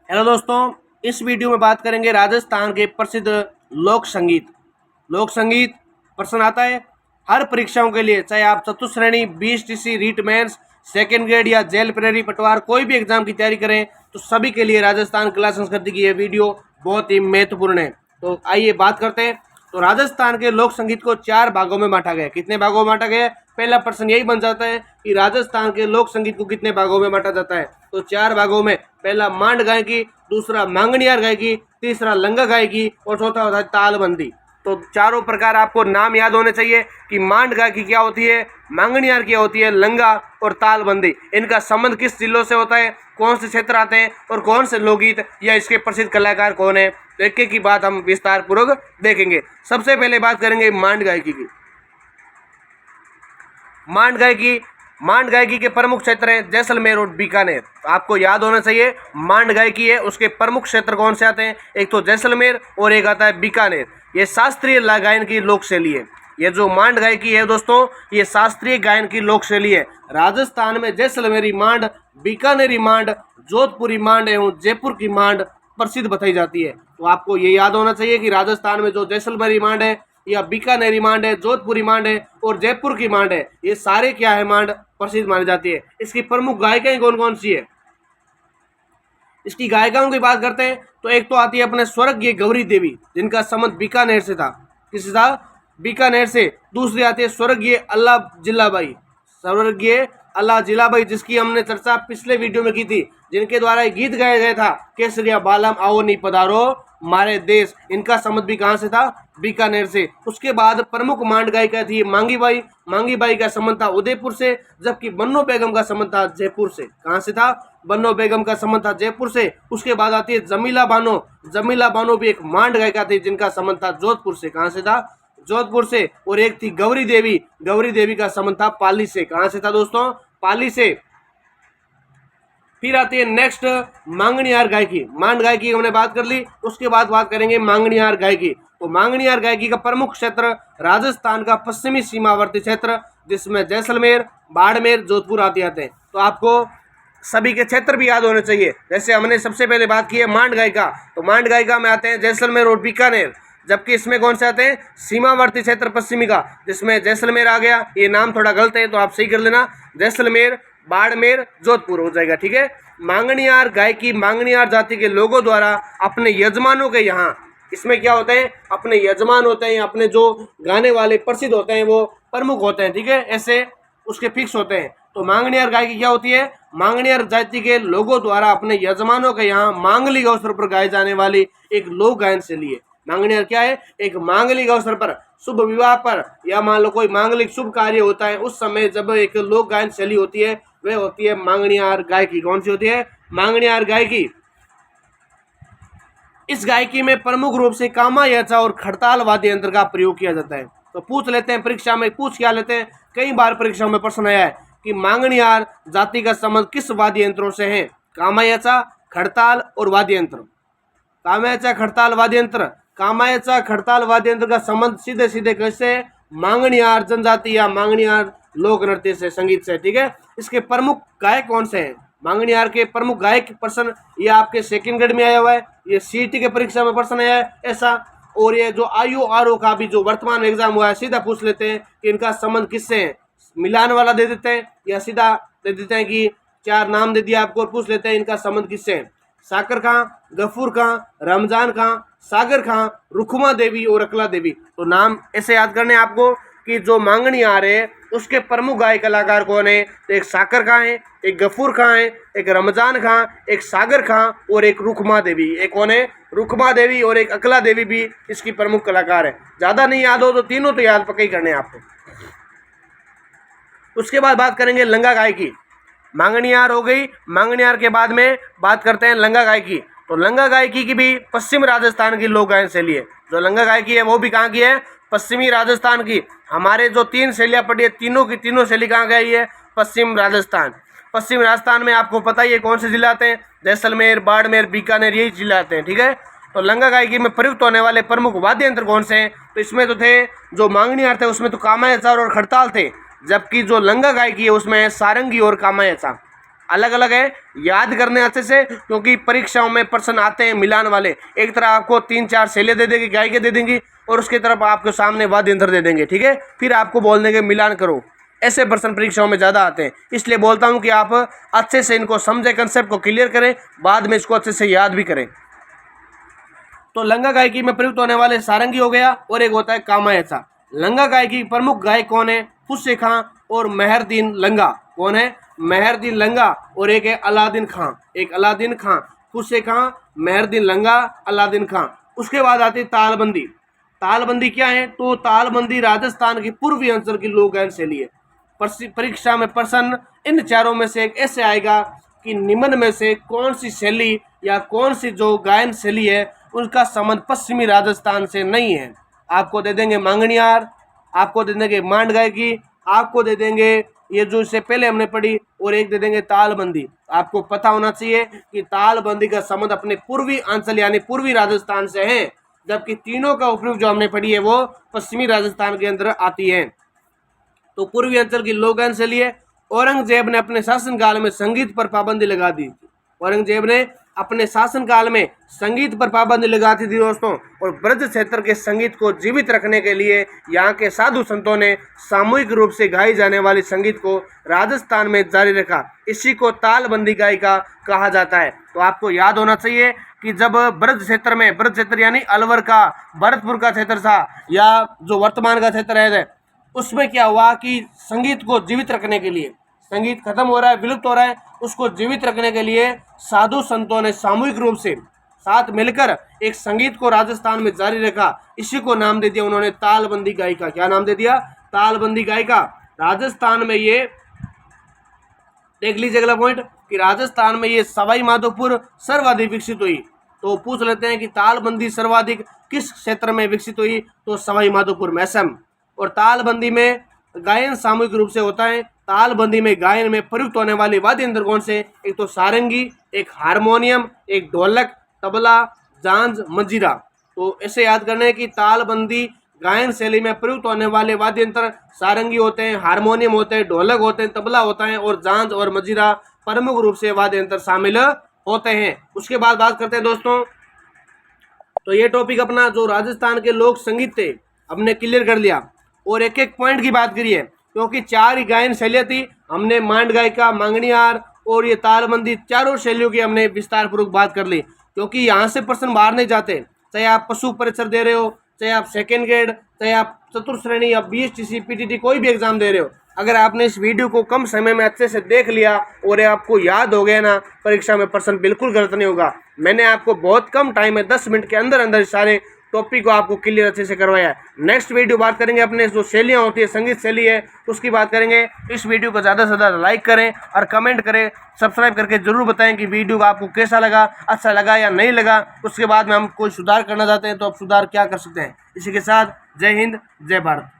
Hello दोस्तों, इस video में बात करेंगे राजस्थान के प्रसिद्ध लोक संगीत। लोक संगीत प्रश्न आता है हर परीक्षाओं के लिए, चाहे आप चतुश्रेणी, BSTC, REET mains, second grade या जेल प्रेरी पटवार कोई भी एग्जाम की तैयारी करें तो सभी के लिए राजस्थान कला संस्कृति की ये वीडियो बहुत ही महत्वपूर्ण है। तो आइए बात करते हैं। तो राजस्थान के लोक संगीत को 4 भागों में बांटा गया। कितने भागों में बांटा गया? पहला प्रश्न यही बन जाता है कि राजस्थान के लोक संगीत को कितने भागों में बांटा जाता है। तो 4 भागों में, पहला मांड गायकी, दूसरा मांगणियार गायकी, तीसरा लंगा गायकी और चौथा होता है तालबंदी। तो चारों प्रकार आपको नाम याद होने चाहिए कि मांड गायकी क्या होती है, मांगणियार क्या होती है, लंगा और तालबंदी। इनका संबंध किस जिलों से होता है, कौन से क्षेत्र आते हैं और कौन से लोकगीत या इसके प्रसिद्ध कलाकार कौन है, तो एक एक की बात हम विस्तार पूर्वक देखेंगे। सबसे पहले बात करेंगे मांड गायकी की। मांड गायकी के प्रमुख क्षेत्र हैं जैसलमेर और बीकानेर। तो आपको याद होना चाहिए मांड गायकी है उसके प्रमुख क्षेत्र कौन से आते हैं, एक तो जैसलमेर और एक आता है बीकानेर। ये शास्त्रीय गायन की लोक शैली है। ये जो मांड गायकी है दोस्तों, ये शास्त्रीय गायन की लोक शैली है। राजस्थान में जैसलमेरी मांड, बीकानेरी मांड, जोधपुरी मांड एवं जयपुर की मांड प्रसिद्ध बताई जाती है। तो आपको ये याद होना चाहिए कि राजस्थान में जो जैसलमेरी मांड है या बीकानेरी मांड है, जोधपुरी मांड है और जयपुर की मांड है, ये सारे क्या है मांड प्रसिद्ध मानी जाती है। इसकी प्रमुख गायिकाएं कौन कौन सी है? इसकी गायिकाओं की बात करते हैं तो एक तो आती है अपने स्वर्गीय गौरी देवी, जिनका संबंध बीकानेर से था। किससे था? बीकानेर से। दूसरी आती है स्वर्गीय अल्लाह जिलाबाई, जिसकी हमने चर्चा पिछले वीडियो में की थी, जिनके द्वारा एक गीत गाया गया था, केसरिया बालम आओ नी पधारो मारे देश। इनका संबंध भी कहाँ से था? बीकानेर से। उसके बाद प्रमुख मांड गायिका थी मांगी बाई का संबंध था उदयपुर से, जबकि बन्नो बेगम का संबंध था जयपुर से। कहाँ से था? बन्नो बेगम का संबंध था जयपुर से। उसके बाद आती है जमीला बानो भी एक मांड गायिका थी, जिनका संबंध था जोधपुर से। कहाँ से था? जोधपुर से। और एक थी गौरी देवी का संबंध था पाली से। कहाँ से था दोस्तों? पाली से। फिर आती है नेक्स्ट मांगणियार गायकी। मांड गायकी हमने बात कर ली, उसके बाद बात करेंगे मांगणियार गायकी। तो मांगणियार गायकी का प्रमुख क्षेत्र राजस्थान का पश्चिमी सीमावर्ती क्षेत्र, जिसमें जैसलमेर, बाड़मेर, जोधपुर आते हैं। तो आपको सभी के क्षेत्र भी याद होने चाहिए। जैसे हमने सबसे पहले बात की है मांड गायिका, तो मांड गायिका में आते हैं जैसलमेर और बीकानेर, जबकि इसमें कौन से आते हैं? सीमावर्ती क्षेत्र पश्चिमी का, जिसमें जैसलमेर आ गया। ये नाम थोड़ा गलत है तो आप सही कर लेना, जैसलमेर, बाड़मेर, जोधपुर हो जाएगा, ठीक है। मांगणियार गायकी मांगणियार जाति के लोगों द्वारा अपने यजमानों के यहाँ, इसमें क्या होते हैं? अपने यजमान होते हैं, अपने जो गाने वाले प्रसिद्ध होते हैं वो प्रमुख होते हैं, ठीक है, ऐसे उसके फिक्स होते हैं। तो मांगणियार गायकी क्या होती है? मांगणियार जाति के लोगों द्वारा अपने यजमानों के यहाँ मांगलिक अवसर पर गाए जाने वाली एक लोक गायन शैली है। मांगणियार क्या है? एक मांगलिक अवसर पर, शुभ विवाह पर या मान लो कोई मांगलिक शुभ कार्य होता है, उस समय जब एक लोक गायन शैली होती है वह होती है मांगणियार गायकी। कौन सी होती है? मांगणियार गायकी। इस गायकी में प्रमुख रूप से कामा याचा और खड़ताल वाद्य यंत्र का प्रयोग किया जाता है। तो पूछ लेते हैं परीक्षा में, पूछ क्या लेते हैं, कई बार परीक्षा में प्रश्न आया है कि मांगणियार जाति का संबंध किस वाद्य यंत्रों से है? कामायचा, खड़ताल और वाद्य यंत्र। कामायचा, खड़ताल, वाद्य यंत्र। कामायचा, खड़ताल, वाद्य यंत्र का संबंध सीधे सीधे कैसे? मांगणियार जनजाति या मांगणियार लोक नृत्य से, संगीत से, ठीक है। इसके प्रमुख गायक कौन से हैं? मांगणियार के प्रमुख गायक प्रश्न ये आपके सेकंड ग्रेड में आया हुआ है, ये सीईटी के परीक्षा में प्रश्न आया है ऐसा। और ये जो IORO का भी जो वर्तमान एग्जाम हुआ है, सीधा पूछ लेते हैं कि इनका संबंध किससे है। मिलान वाला दे देते हैं या सीधा दे देते हैं कि 4 नाम दे दिया आपको और पूछ लेते हैं इनका संबंध किससे है। साकर खां, गफूर खां, रमजान खां, सागर खां, रुखमा देवी और अकला देवी। तो नाम ऐसे याद करने आपको कि जो मांगणियार है उसके प्रमुख गायक कलाकार कौन है? तो एक साकर खां है, एक गफूर खां है, एक रमजान खां, एक सागर खां और एक रुखमा देवी। एक कौन है? रुखमा देवी और एक अकला देवी भी इसकी प्रमुख कलाकार है। ज़्यादा नहीं याद हो तो तीनों तो याद पक्के करने हैं आपको। उसके बाद बात करेंगे लंगा गायकी। मांगणियार हो गई, मांगणियार के बाद में बात करते हैं लंगा गायकी। तो लंगा गायकी की भी पश्चिम राजस्थान की लोक गायन शैली है। जो लंगा गायकी है वो भी कहाँ की है? पश्चिमी राजस्थान की। हमारे जो 3 शैलियाँ पड़ी है, तीनों की तीनों शैली कहाँ गई है? पश्चिम राजस्थान। पश्चिम राजस्थान में आपको पता ही है कौन से जिले आते हैं? जैसलमेर, बाड़मेर, बीकानेर, यही जिले आते हैं, ठीक है। तो लंगा गायकी में प्रयुक्त होने वाले प्रमुख वाद्य यंत्र कौन से हैं? तो इसमें तो थे जो मांगणियार थे उसमें तो कामायचा और खड़ताल थे, जबकि जो लंगा गायकी है उसमें है सारंगी और कामायचा। अलग अलग है, याद करने अच्छे से, क्योंकि परीक्षाओं में प्रश्न आते हैं मिलान वाले। एक तरफ आपको 3-4 शैलियाँ दे देंगी, गाय के दे देंगी, और उसकी तरफ आपके सामने वाद्य यंत्र दे देंगे, ठीक है। फिर आपको बोल देंगे मिलान करो। ऐसे प्रश्न परीक्षाओं में ज़्यादा आते हैं, इसलिए बोलता हूँ कि आप अच्छे से इनको समझें, कंसेप्ट को क्लियर करें, बाद में इसको अच्छे से याद भी करें। तो लंगा गायकी में प्रयुक्त होने वाले सारंगी हो गया, और एक होता है कामायचा। लंगा गायकी प्रमुख गायक कौन है? फुस्से खां और मेहरदीन लंगा। कौन है? मेहरदीन लंगा। और एक है अलादीन खां, एक अलादीन खां। फुस्से खां, मेहरदीन लंगा, अलादीन खां। उसके बाद आती है तालबंदी। तालबंदी क्या है? तो तालबंदी राजस्थान की पूर्वी अंचल की लोक गायन शैली है। परीक्षा में प्रश्न इन चारों में से एक ऐसे आएगा कि निम्न में से कौन सी शैली या कौन सी जो गायन शैली है उनका संबंध पश्चिमी राजस्थान से नहीं है। आपको दे देंगे मांगणियार, आपको दे देंगे मांड गायकी, आपको दे देंगे ये जो इससे पहले हमने पढ़ी, और एक दे देंगे तालबंदी। आपको पता होना चाहिए कि तालबंदी का संबंध अपने पूर्वी अंचल यानी पूर्वी राजस्थान से है, जबकि तीनों का उपयोग जो हमने पढ़ी है वो पश्चिमी राजस्थान के अंदर आती है। तो पूर्वी अंचल की लोक गायन शैली है। औरंगजेब ने अपने शासनकाल में संगीत पर पाबंदी लगा दी। औरंगजेब ने अपने शासनकाल में संगीत पर पाबंदी लगा दी थी दोस्तों, और ब्रज क्षेत्र के संगीत को जीवित रखने के लिए यहाँ के साधु संतों ने सामूहिक रूप से गाई जाने वाली संगीत को राजस्थान में जारी रखा। इसी को तालबंदी गायिका कहा जाता है। तो आपको याद होना चाहिए कि जब ब्रज क्षेत्र में, ब्रज क्षेत्र यानी अलवर का, भरतपुर का क्षेत्र था, या जो वर्तमान का क्षेत्र है, उसमें क्या हुआ कि संगीत को जीवित रखने के लिए, संगीत खत्म हो रहा है, विलुप्त हो रहा है, उसको जीवित रखने के लिए साधु संतों ने सामूहिक रूप से साथ मिलकर एक संगीत को राजस्थान में जारी रखा। इसी को नाम दे दिया उन्होंने तालबंदी गायिका। क्या नाम दे दिया? तालबंदी गायिका। राजस्थान में ये देख लीजिए अगला पॉइंट कि राजस्थान में ये सवाई माधोपुर सर्वाधिक विकसित हुई। तो पूछ लेते हैं कि तालबंदी सर्वाधिक किस क्षेत्र में विकसित हुई? तो सवाई माधोपुर में, असम। और तालबंदी में गायन सामूहिक रूप से होता है। तालबंदी में गायन में प्रयुक्त होने वाले वाद्य यंत्र कौन से? एक तो सारंगी, एक हारमोनियम, एक ढोलक, तबला, झांझ, मंजीरा। तो ऐसे याद करना है कि तालबंदी गायन शैली में प्रयुक्त होने वाले वाद्य यंत्र सारंगी होते हैं, हारमोनियम होते हैं, ढोलक होते हैं, तबला होता है, और झांझ और मंजीरा प्रमुख रूप से वाद्य यंत्र शामिल होते हैं। उसके बाद बात करते हैं दोस्तों, तो ये टॉपिक अपना जो राजस्थान के लोक संगीत थे हमने क्लियर कर लिया, और एक एक पॉइंट की बात करी है, क्योंकि 4 ही गायन शैलियाँ थी। हमने मांड गायिका, मांगणियार और ये तालबंदी, चारों शैलियों की हमने विस्तार पूर्वक बात कर ली। क्योंकि यहाँ से प्रश्न बाहर नहीं जाते, चाहे आप पशु परिसर दे रहे हो, चाहे आप सेकेंड ग्रेड, चाहे आप चतुर्थ श्रेणी या BSTC PTT कोई भी एग्जाम दे रहे हो, अगर आपने इस वीडियो को कम समय में अच्छे से देख लिया और ये आपको याद हो गया ना, परीक्षा में प्रश्न बिल्कुल गलत नहीं होगा। मैंने आपको बहुत कम टाइम में 10 मिनट के अंदर अंदर सारे टॉपिक को आपको क्लियर अच्छे से करवाया है। नेक्स्ट वीडियो बात करेंगे अपने जो शैलियाँ होती है, संगीत शैली है, उसकी बात करेंगे। इस वीडियो को ज़्यादा से ज़्यादा लाइक करें और कमेंट करें, सब्सक्राइब करके जरूर बताएं कि वीडियो आपको कैसा लगा, अच्छा लगा या नहीं लगा। उसके बाद में हम कोई सुधार करना चाहते हैं तो आप सुधार क्या कर सकते हैं। इसी के साथ जय हिंद, जय भारत।